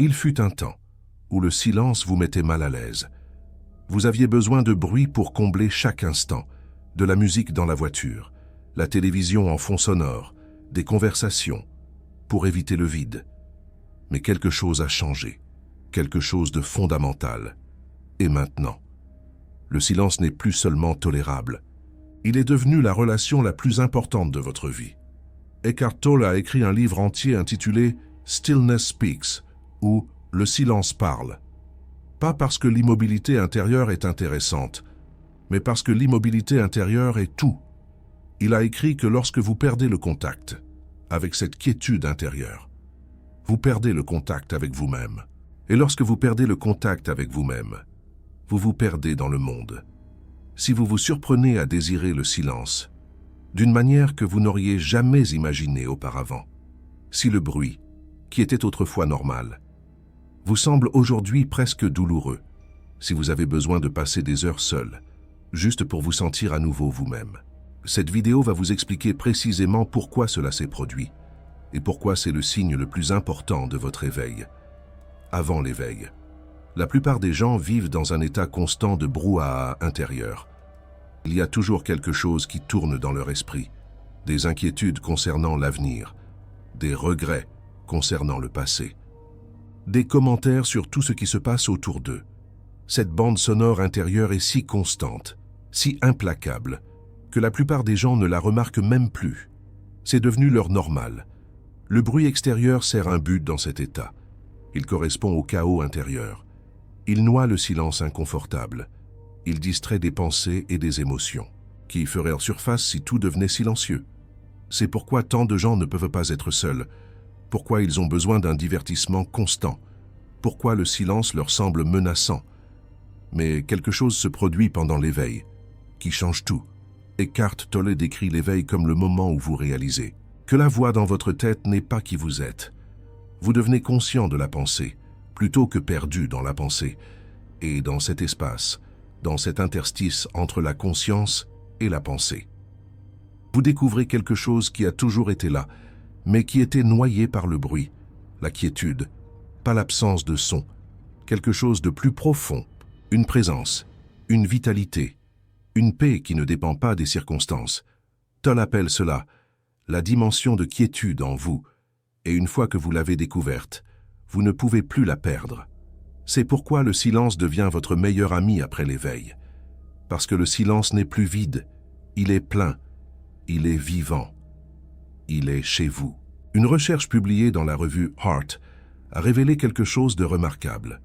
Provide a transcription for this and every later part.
Il fut un temps où le silence vous mettait mal à l'aise. Vous aviez besoin de bruit pour combler chaque instant, de la musique dans la voiture, la télévision en fond sonore, des conversations, pour éviter le vide. Mais quelque chose a changé, quelque chose de fondamental. Et maintenant, le silence n'est plus seulement tolérable. Il est devenu la relation la plus importante de votre vie. Eckhart Tolle a écrit un livre entier intitulé « Stillness Speaks » ou « Le silence parle ». Pas parce que l'immobilité intérieure est intéressante, mais parce que l'immobilité intérieure est tout. Il a écrit que lorsque vous perdez le contact avec cette quiétude intérieure, vous perdez le contact avec vous-même. Et lorsque vous perdez le contact avec vous-même, vous vous perdez dans le monde. Si vous vous surprenez à désirer le silence, d'une manière que vous n'auriez jamais imaginée auparavant, si le bruit, qui était autrefois normal, vous semble aujourd'hui presque douloureux, si vous avez besoin de passer des heures seul, juste pour vous sentir à nouveau vous-même. Cette vidéo va vous expliquer précisément pourquoi cela s'est produit et pourquoi c'est le signe le plus important de votre éveil. Avant l'éveil, la plupart des gens vivent dans un état constant de brouhaha intérieur. Il y a toujours quelque chose qui tourne dans leur esprit, des inquiétudes concernant l'avenir, des regrets concernant le passé, des commentaires sur tout ce qui se passe autour d'eux. Cette bande sonore intérieure est si constante, si implacable, que la plupart des gens ne la remarquent même plus. C'est devenu leur normal. Le bruit extérieur sert un but dans cet état. Il correspond au chaos intérieur. Il noie le silence inconfortable. Il distrait des pensées et des émotions, qui feraient surface si tout devenait silencieux. C'est pourquoi tant de gens ne peuvent pas être seuls, pourquoi ils ont besoin d'un divertissement constant, pourquoi le silence leur semble menaçant. Mais quelque chose se produit pendant l'éveil, qui change tout. Eckhart Tolle décrit l'éveil comme le moment où vous réalisez que la voix dans votre tête n'est pas qui vous êtes. Vous devenez conscient de la pensée, plutôt que perdu dans la pensée. Et dans cet espace, dans cet interstice entre la conscience et la pensée, vous découvrez quelque chose qui a toujours été là, mais qui était noyé par le bruit, la quiétude, pas l'absence de son, quelque chose de plus profond, une présence, une vitalité, une paix qui ne dépend pas des circonstances. Tolle appelle cela la dimension de quiétude en vous, et une fois que vous l'avez découverte, vous ne pouvez plus la perdre. C'est pourquoi le silence devient votre meilleur ami après l'éveil. Parce que le silence n'est plus vide, il est plein, il est vivant, il est chez vous. Une recherche publiée dans la revue Heart a révélé quelque chose de remarquable.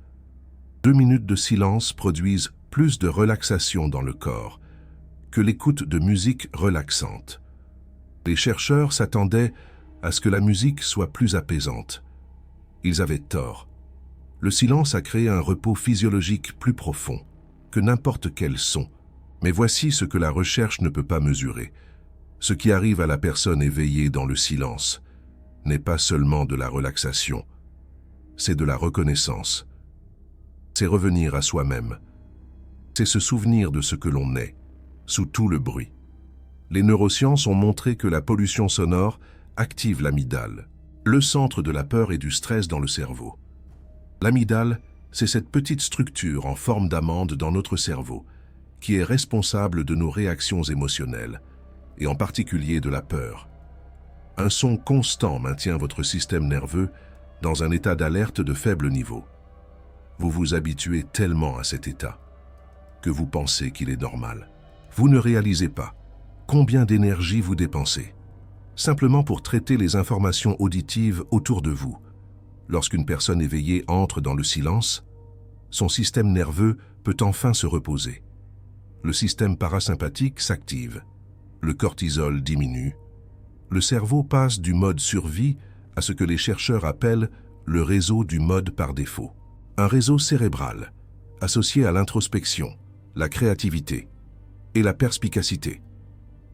2 minutes de silence produisent plus de relaxation dans le corps que l'écoute de musique relaxante. Les chercheurs s'attendaient à ce que la musique soit plus apaisante. Ils avaient tort. Le silence a créé un repos physiologique plus profond que n'importe quel son. Mais voici ce que la recherche ne peut pas mesurer. Ce qui arrive à la personne éveillée dans le silence n'est pas seulement de la relaxation, c'est de la reconnaissance. C'est revenir à soi-même. C'est se souvenir de ce que l'on est, sous tout le bruit. Les neurosciences ont montré que la pollution sonore active l'amygdale, le centre de la peur et du stress dans le cerveau. L'amygdale, c'est cette petite structure en forme d'amande dans notre cerveau qui est responsable de nos réactions émotionnelles, et en particulier de la peur. Un son constant maintient votre système nerveux dans un état d'alerte de faible niveau. Vous vous habituez tellement à cet état que vous pensez qu'il est normal. Vous ne réalisez pas combien d'énergie vous dépensez, simplement pour traiter les informations auditives autour de vous. Lorsqu'une personne éveillée entre dans le silence, son système nerveux peut enfin se reposer. Le système parasympathique s'active, le cortisol diminue, le cerveau passe du mode survie à ce que les chercheurs appellent le réseau du mode par défaut. Un réseau cérébral associé à l'introspection, la créativité et la perspicacité.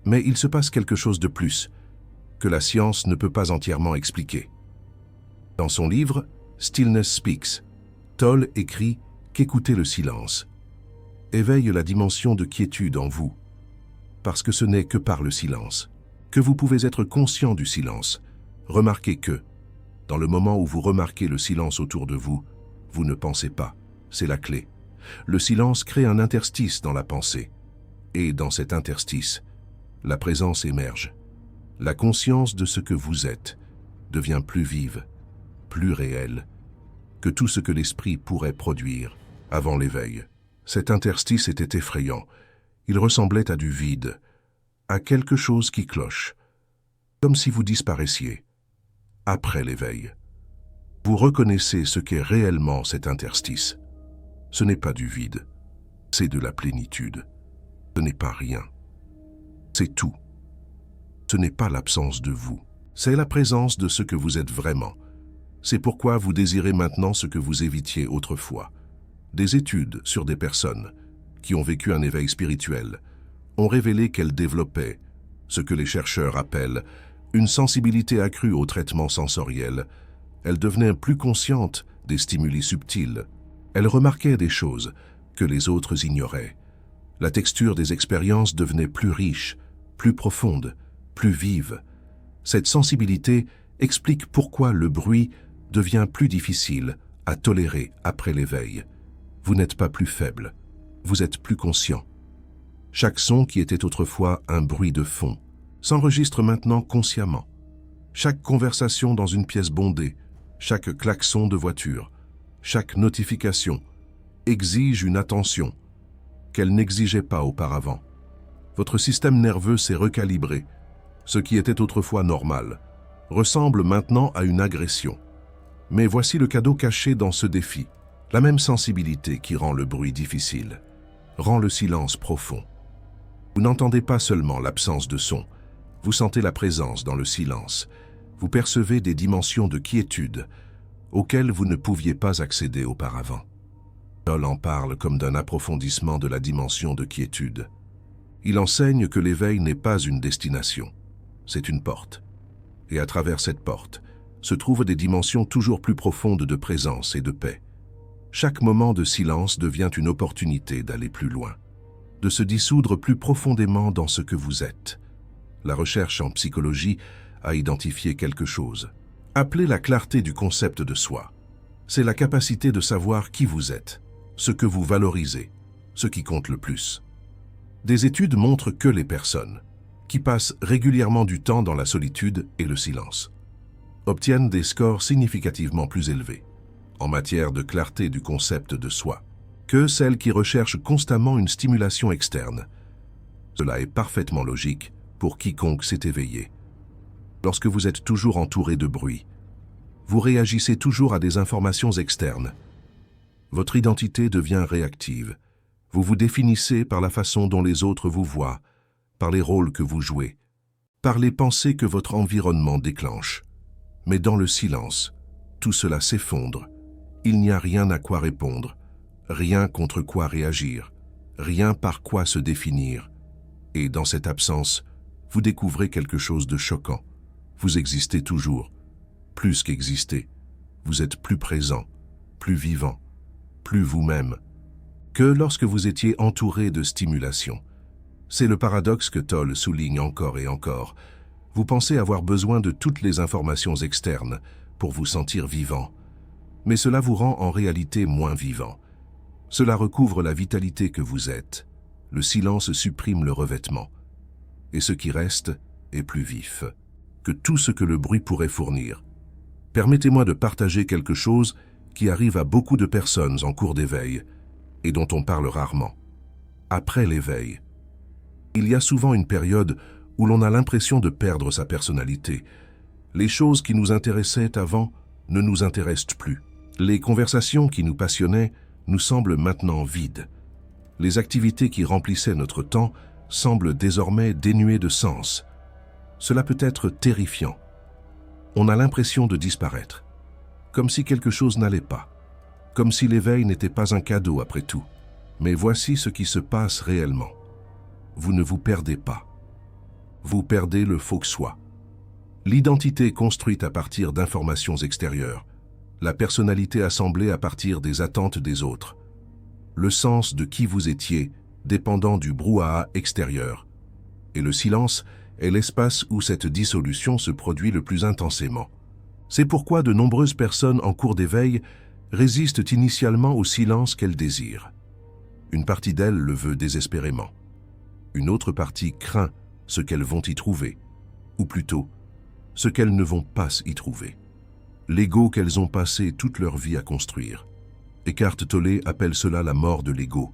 Mais il se passe quelque chose de plus que la science ne peut pas entièrement expliquer. Dans son livre « Stillness Speaks », Tolle écrit qu'écouter le silence éveille la dimension de quiétude en vous, parce que ce n'est que par le silence que vous pouvez être conscient du silence. Remarquez que, Dans le moment où vous remarquez le silence autour de vous, vous ne pensez pas. C'est la clé. Le silence crée un interstice dans la pensée. Et dans cet interstice, la présence émerge. La conscience de ce que vous êtes devient plus vive, plus réelle, que tout ce que l'esprit pourrait produire avant l'éveil. Cet interstice était effrayant. Il ressemblait à du vide, à quelque chose qui cloche, comme si vous disparaissiez. Après l'éveil, vous reconnaissez ce qu'est réellement cet interstice. Ce n'est pas du vide, c'est de la plénitude. Ce n'est pas rien. C'est tout. Ce n'est pas l'absence de vous. C'est la présence de ce que vous êtes vraiment. C'est pourquoi vous désirez maintenant ce que vous évitiez autrefois. Des études sur des personnes qui ont vécu un éveil spirituel ont révélé qu'elles développaient ce que les chercheurs appellent une sensibilité accrue au traitement sensoriel. Elles devenaient plus conscientes des stimuli subtils. Elles remarquaient des choses que les autres ignoraient. La texture des expériences devenait plus riche, plus profonde, plus vive. Cette sensibilité explique pourquoi le bruit devient plus difficile à tolérer après l'éveil. Vous n'êtes pas plus faible, vous êtes plus conscient. Chaque son qui était autrefois un bruit de fond s'enregistre maintenant consciemment. Chaque conversation dans une pièce bondée, chaque klaxon de voiture, chaque notification exige une attention qu'elle n'exigeait pas auparavant. Votre système nerveux s'est recalibré. Ce qui était autrefois normal ressemble maintenant à une agression. Mais voici le cadeau caché dans ce défi. La même sensibilité qui rend le bruit difficile, rend le silence profond. Vous n'entendez pas seulement l'absence de son, vous sentez la présence dans le silence. Vous percevez des dimensions de quiétude auxquelles vous ne pouviez pas accéder auparavant. Toll en parle comme d'un approfondissement de la dimension de quiétude. Il enseigne que l'éveil n'est pas une destination, c'est une porte. Et à travers cette porte se trouvent des dimensions toujours plus profondes de présence et de paix. Chaque moment de silence devient une opportunité d'aller plus loin, de se dissoudre plus profondément dans ce que vous êtes. La recherche en psychologie a identifié quelque chose, appelé la clarté du concept de soi. C'est la capacité de savoir qui vous êtes, ce que vous valorisez, ce qui compte le plus. Des études montrent que les personnes qui passent régulièrement du temps dans la solitude et le silence obtiennent des scores significativement plus élevés en matière de clarté du concept de soi que celles qui recherchent constamment une stimulation externe. Cela est parfaitement logique pour quiconque s'est éveillé. Lorsque vous êtes toujours entouré de bruit, vous réagissez toujours à des informations externes. Votre identité devient réactive. Vous vous définissez par la façon dont les autres vous voient, par les rôles que vous jouez, par les pensées que votre environnement déclenche. Mais dans le silence, tout cela s'effondre. Il n'y a rien à quoi répondre, rien contre quoi réagir, rien par quoi se définir. Et dans cette absence, vous découvrez quelque chose de choquant. Vous existez toujours, plus qu'exister. Vous êtes plus présent, plus vivant, plus vous-même, que lorsque vous étiez entouré de stimulation. C'est le paradoxe que Toll souligne encore et encore. Vous pensez avoir besoin de toutes les informations externes pour vous sentir vivant, mais cela vous rend en réalité moins vivant. Cela recouvre la vitalité que vous êtes. Le silence supprime le revêtement, et ce qui reste est plus vif que tout ce que le bruit pourrait fournir. Permettez-moi de partager quelque chose qui arrive à beaucoup de personnes en cours d'éveil et dont on parle rarement. Après l'éveil, il y a souvent une période où l'on a l'impression de perdre sa personnalité. Les choses qui nous intéressaient avant ne nous intéressent plus. Les conversations qui nous passionnaient nous semblent maintenant vides. Les activités qui remplissaient notre temps semblent désormais dénuées de sens. Cela peut être terrifiant. On a l'impression de disparaître, comme si quelque chose n'allait pas, comme si l'éveil n'était pas un cadeau après tout. Mais voici ce qui se passe réellement. Vous ne vous perdez pas. Vous perdez le faux soi. L'identité construite à partir d'informations extérieures, la personnalité assemblée à partir des attentes des autres, le sens de qui vous étiez dépendant du brouhaha extérieur, et le silence est l'espace où cette dissolution se produit le plus intensément. C'est pourquoi de nombreuses personnes en cours d'éveil résistent initialement au silence qu'elles désirent. Une partie d'elles le veut désespérément. Une autre partie craint ce qu'elles vont y trouver, ou plutôt, ce qu'elles ne vont pas y trouver. L'ego qu'elles ont passé toute leur vie à construire. Eckhart Tolle appelle cela la mort de l'ego,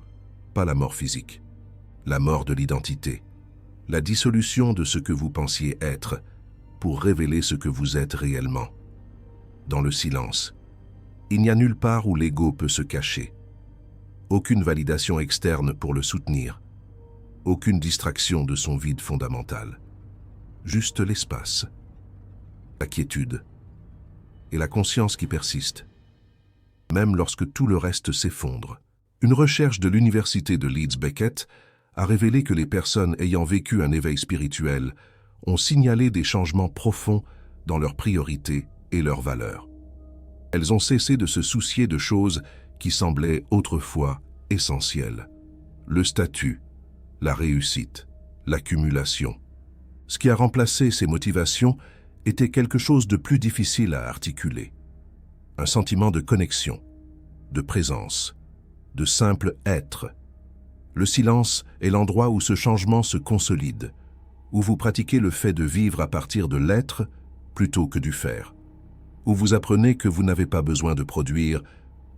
pas la mort physique. La mort de l'identité, la dissolution de ce que vous pensiez être pour révéler ce que vous êtes réellement. Dans le silence, il n'y a nulle part où l'ego peut se cacher. Aucune validation externe pour le soutenir, aucune distraction de son vide fondamental. Juste l'espace, la quiétude et la conscience qui persiste, même lorsque tout le reste s'effondre. Une recherche de l'université de Leeds Beckett a révélé que les personnes ayant vécu un éveil spirituel ont signalé des changements profonds dans leurs priorités et leurs valeurs. Elles ont cessé de se soucier de choses qui semblaient autrefois essentielles. Le statut, la réussite, l'accumulation. Ce qui a remplacé ces motivations était quelque chose de plus difficile à articuler. Un sentiment de connexion, de présence, de simple être. Le silence est l'endroit où ce changement se consolide, où vous pratiquez le fait de vivre à partir de l'être plutôt que du faire, où vous apprenez que vous n'avez pas besoin de produire,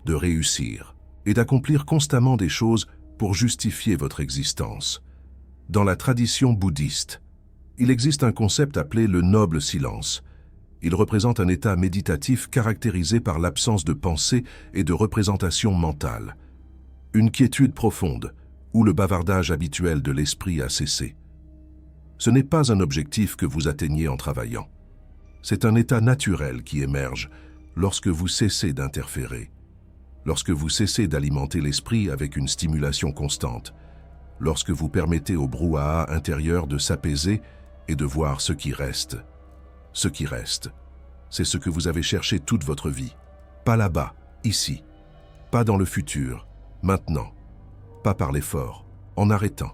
de réussir et d'accomplir constamment des choses pour justifier votre existence. Dans la tradition bouddhiste, il existe un concept appelé le noble silence. Il représente un état méditatif caractérisé par l'absence de pensée et de représentation mentale. Une quiétude profonde, où le bavardage habituel de l'esprit a cessé. Ce n'est pas un objectif que vous atteignez en travaillant. C'est un état naturel qui émerge lorsque vous cessez d'interférer, lorsque vous cessez d'alimenter l'esprit avec une stimulation constante, lorsque vous permettez au brouhaha intérieur de s'apaiser et de voir ce qui reste. Ce qui reste, c'est ce que vous avez cherché toute votre vie. Pas là-bas, ici. Pas dans le futur, maintenant. Pas par l'effort, en arrêtant.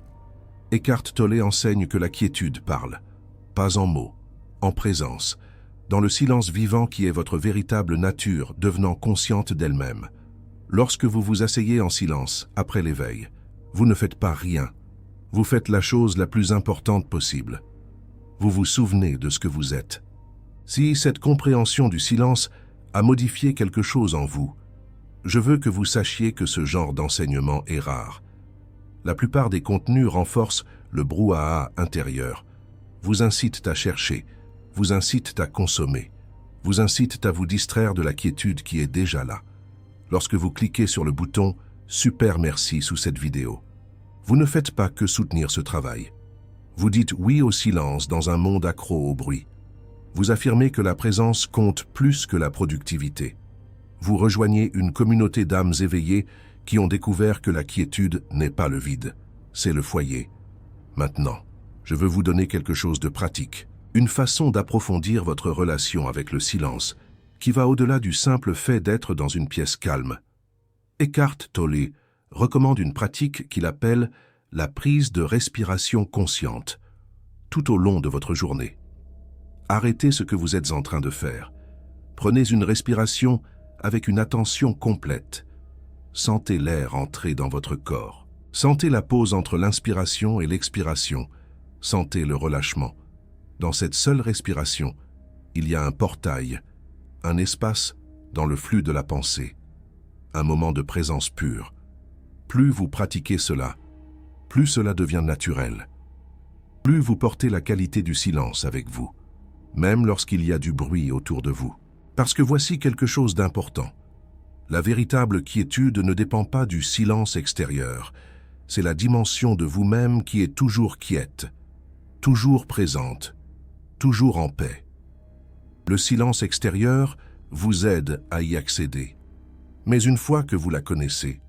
Eckhart Tolle enseigne que la quiétude parle, pas en mots, en présence, dans le silence vivant qui est votre véritable nature devenant consciente d'elle-même. Lorsque vous vous asseyez en silence, après l'éveil, vous ne faites pas rien. Vous faites la chose la plus importante possible. Vous vous souvenez de ce que vous êtes. Si cette compréhension du silence a modifié quelque chose en vous, je veux que vous sachiez que ce genre d'enseignement est rare. La plupart des contenus renforcent le brouhaha intérieur, vous incitent à chercher, vous incitent à consommer, vous incitent à vous distraire de la quiétude qui est déjà là. Lorsque vous cliquez sur le bouton « Super merci » sous cette vidéo, vous ne faites pas que soutenir ce travail. Vous dites oui au silence dans un monde accro au bruit. Vous affirmez que la présence compte plus que la productivité. Vous rejoignez une communauté d'âmes éveillées qui ont découvert que la quiétude n'est pas le vide, c'est le foyer. Maintenant, je veux vous donner quelque chose de pratique, une façon d'approfondir votre relation avec le silence, qui va au-delà du simple fait d'être dans une pièce calme. Eckhart Tolle recommande une pratique qu'il appelle la prise de respiration consciente, tout au long de votre journée. Arrêtez ce que vous êtes en train de faire. Prenez une respiration avec une attention complète. Sentez l'air entrer dans votre corps. Sentez la pause entre l'inspiration et l'expiration. Sentez le relâchement. Dans cette seule respiration, il y a un portail, un espace dans le flux de la pensée, un moment de présence pure. Plus vous pratiquez cela, plus cela devient naturel. Plus vous portez la qualité du silence avec vous, même lorsqu'il y a du bruit autour de vous. Parce que voici quelque chose d'important. La véritable quiétude ne dépend pas du silence extérieur. C'est la dimension de vous-même qui est toujours quiète, toujours présente, toujours en paix. Le silence extérieur vous aide à y accéder. Mais une fois que vous la connaissez,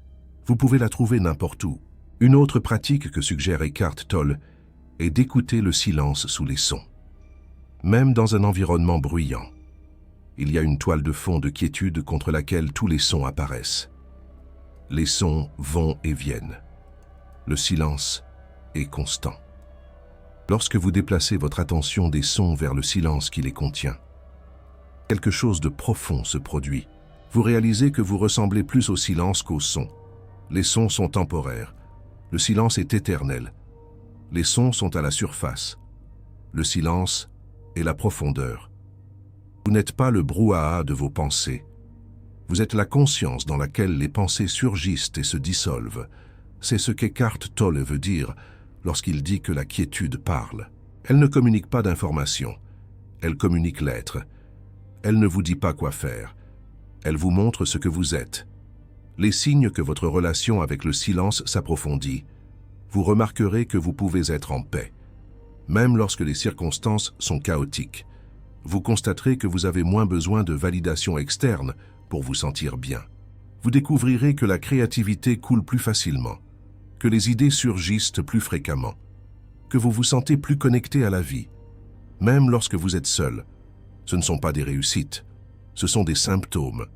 vous pouvez la trouver n'importe où. Une autre pratique que suggère Eckhart Tolle est d'écouter le silence sous les sons. Même dans un environnement bruyant, il y a une toile de fond de quiétude contre laquelle tous les sons apparaissent. Les sons vont et viennent. Le silence est constant. Lorsque vous déplacez votre attention des sons vers le silence qui les contient, Quelque chose de profond se produit. Vous réalisez que vous ressemblez plus au silence qu'au son. Les sons sont temporaires. Le silence est éternel. Les sons sont à la surface. Le silence est la profondeur. Vous n'êtes pas le brouhaha de vos pensées. Vous êtes la conscience dans laquelle les pensées surgissent et se dissolvent. C'est ce qu'Eckhart Tolle veut dire lorsqu'il dit que la quiétude parle. Elle ne communique pas d'informations. Elle communique l'être. Elle ne vous dit pas quoi faire. Elle vous montre ce que vous êtes. Les signes que votre relation avec le silence s'approfondit. Vous remarquerez que vous pouvez être en paix. Même lorsque les circonstances sont chaotiques. Vous constaterez que vous avez moins besoin de validation externe pour vous sentir bien. Vous découvrirez que la créativité coule plus facilement, que les idées surgissent plus fréquemment, que vous vous sentez plus connecté à la vie. Même lorsque vous êtes seul, ce ne sont pas des réussites, ce sont des symptômes.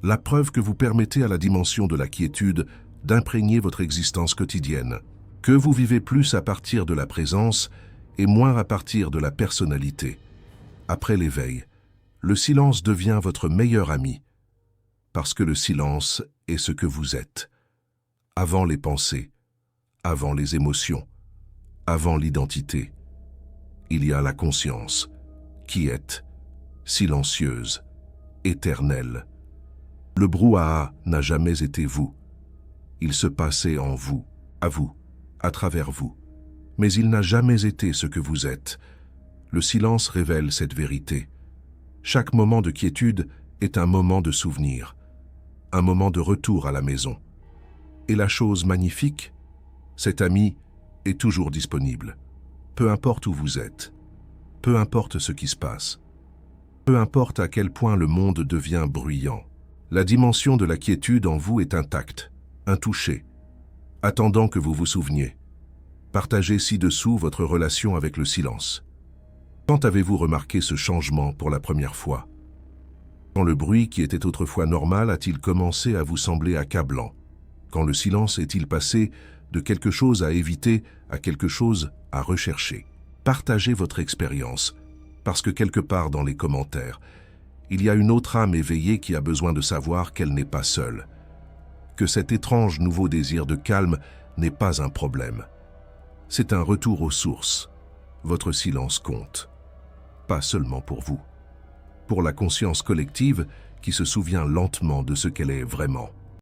La preuve que vous permettez à la dimension de la quiétude d'imprégner votre existence quotidienne, que vous vivez plus à partir de la présence et moins à partir de la personnalité. Après l'éveil, le silence devient votre meilleur ami, parce que le silence est ce que vous êtes. Avant les pensées, avant les émotions, avant l'identité, il y a la conscience, qui est silencieuse, éternelle. Le brouhaha n'a jamais été vous. Il se passait en vous, à travers vous. Mais il n'a jamais été ce que vous êtes. Le silence révèle cette vérité. Chaque moment de quiétude est un moment de souvenir, un moment de retour à la maison. Et la chose magnifique, cet ami est toujours disponible. Peu importe où vous êtes, peu importe ce qui se passe, peu importe à quel point le monde devient bruyant. La dimension de la quiétude en vous est intacte, intouchée, attendant que vous vous souveniez. Partagez ci-dessous votre relation avec le silence. Quand avez-vous remarqué ce changement pour la première fois? Quand le bruit qui était autrefois normal a-t-il commencé à vous sembler accablant? Quand le silence est-il passé de quelque chose à éviter à quelque chose à rechercher? Partagez votre expérience, parce que quelque part dans les commentaires, il y a une autre âme éveillée qui a besoin de savoir qu'elle n'est pas seule, que cet étrange nouveau désir de calme n'est pas un problème. C'est un retour aux sources. Votre silence compte. Pas seulement pour vous, pour la conscience collective qui se souvient lentement de ce qu'elle est vraiment.